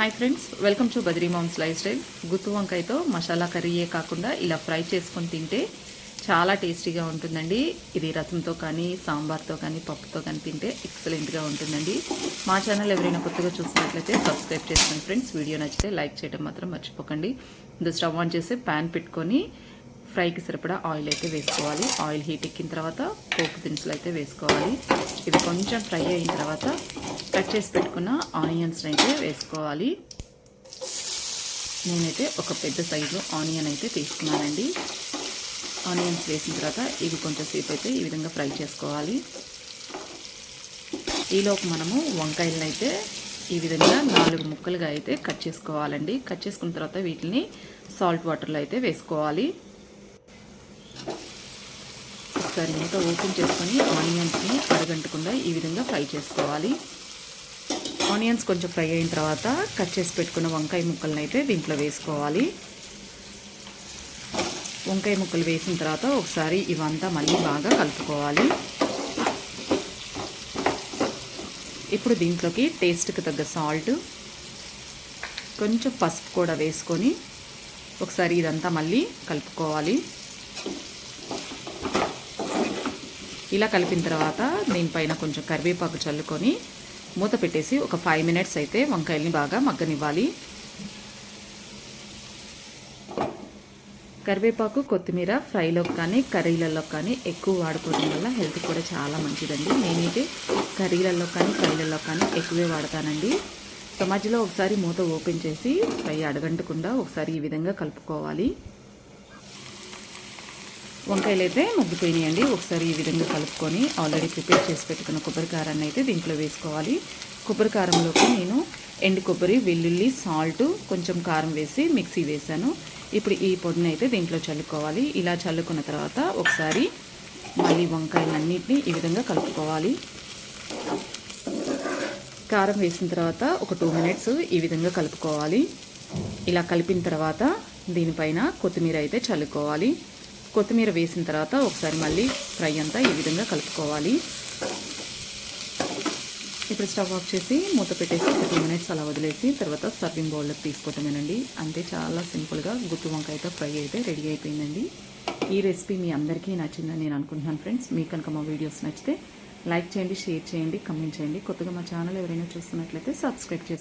Hi friends, welcome to Badri mom's lifestyle. గుత్తి వంకాయతో మసాలా కర్రీయే కాకుండా ఇలా ఫ్రై చేసుకొని తింటే చాలా టేస్టీగా ఉంటుందండి. ఇది రసంతో కానీ, సాంబార్తో కానీ, పప్పుతో కానీ తింటే ఎక్సలెంట్గా ఉంటుందండి. మా ఛానల్ ఎవరైనా కొత్తగా చూసినట్లయితే సబ్స్క్రైబ్ చేసుకోండి ఫ్రెండ్స్. వీడియో నచ్చితే లైక్ చేయడం మాత్రం మర్చిపోకండి. ఇది స్టవ్ ఆన్ చేసి ప్యాన్ పెట్టుకొని ఫ్రైకి సరిపడా ఆయిల్ అయితే వేసుకోవాలి. ఆయిల్ హీట్ ఎక్కిన తర్వాత పోపు దినుసులు అయితే వేసుకోవాలి. ఇది కొంచెం ఫ్రై అయిన తర్వాత కట్ చేసి పెట్టుకున్న ఆనియన్స్ అయితే వేసుకోవాలి. నేనైతే ఒక పెద్ద సైజు ఆనియన్ అయితే తీసుకున్నానండి. ఆనియన్స్ వేసిన తర్వాత ఇవి కొంచెం సేపు అయితే ఈ విధంగా ఫ్రై చేసుకోవాలి. ఈలోపు మనము వంకాయలను అయితే ఈ విధంగా 4 ముక్కలుగా అయితే కట్ చేసుకోవాలండి. కట్ చేసుకున్న తర్వాత వీటిని సాల్ట్ వాటర్లో అయితే వేసుకోవాలి. ఒకసారి మూత ఓపెన్ చేసుకొని ఆనియన్స్ని అడగంటకుండా ఈ విధంగా ఫ్రై చేసుకోవాలి. ఆనియన్స్ కొంచెం ఫ్రై అయిన తర్వాత కట్ చేసి పెట్టుకున్న వంకాయ ముక్కలను అయితే దీంట్లో వేసుకోవాలి. వంకాయ ముక్కలు వేసిన తర్వాత ఒకసారి ఇవంతా మళ్ళీ బాగా కలుపుకోవాలి. ఇప్పుడు దీంట్లోకి టేస్ట్కి తగ్గ సాల్ట్, కొంచెం పసుపు కూడా వేసుకొని ఒకసారి ఇదంతా మళ్ళీ కలుపుకోవాలి. ఇలా కలిపిన తర్వాత దీనిపైన కొంచెం కరివేపాకు చల్లుకొని మూత పెట్టేసి ఒక 5 మినిట్స్ అయితే వంకాయల్ని బాగా మగ్గనివ్వాలి. కరివేపాకు, కొత్తిమీర ఫ్రైలో కానీ కర్రీలలో కానీ ఎక్కువ వాడుకోవడం వల్ల హెల్త్ కూడా చాలా మంచిదండి. నేనైతే కర్రీలలో కానీ ఫ్రైలలో కానీ ఎక్కువే వాడతానండి. సో మధ్యలో ఒకసారి మూత ఓపెన్ చేసి ఫ్రై అడగంటకుండా ఒకసారి ఈ విధంగా కలుపుకోవాలి. వంకాయలు అయితే మగ్గిపోయినాయండి. ఒకసారి ఈ విధంగా కలుపుకొని ఆల్రెడీ ప్రిపేర్ చేసి పెట్టుకున్న కొబ్బరి కారాన్ని అయితే దీంట్లో వేసుకోవాలి. కొబ్బరి కారంలోకి నేను ఎండు కొబ్బరి, వెల్లుల్లి, సాల్ట్, కొంచెం కారం వేసి మిక్సీ వేసాను. ఇప్పుడు ఈ పొడిని అయితే దీంట్లో చల్లుకోవాలి. ఇలా చల్లుకున్న తర్వాత ఒకసారి మళ్ళీ వంకాయలన్నింటినీ ఈ విధంగా కలుపుకోవాలి. కారం వేసిన తర్వాత ఒక 2 మినిట్స్ ఈ విధంగా కలుపుకోవాలి. ఇలా కలిపిన తర్వాత దీనిపైన కొత్తిమీర అయితే చల్లుకోవాలి. కొత్తిమీర వేసిన తర్వాత ఒకసారి మళ్ళీ ఫ్రై అంతా ఈ విధంగా కలుపుకోవాలి. ఇప్పుడు స్టవ్ ఆఫ్ చేసి మూత పెట్టేసి ఒక 2 మినిట్స్ అలా వదిలేసి తర్వాత సర్వింగ్ బౌల్లోకి తీసుకోవటమేనండి. అంతే, చాలా సింపుల్గా గుత్తి వంకాయతో ఫ్రై అయితే రెడీ అయిపోయిందండి. ఈ రెసిపీ మీ అందరికీ నచ్చిందని నేను అనుకుంటున్నాను ఫ్రెండ్స్. మీకు కనుక మా వీడియోస్ నచ్చితే లైక్ చేయండి, షేర్ చేయండి, కమెంట్ చేయండి. కొత్తగా మా ఛానల్ ఎవరైనా చూస్తున్నట్లయితే సబ్స్క్రైబ్ చేయండి.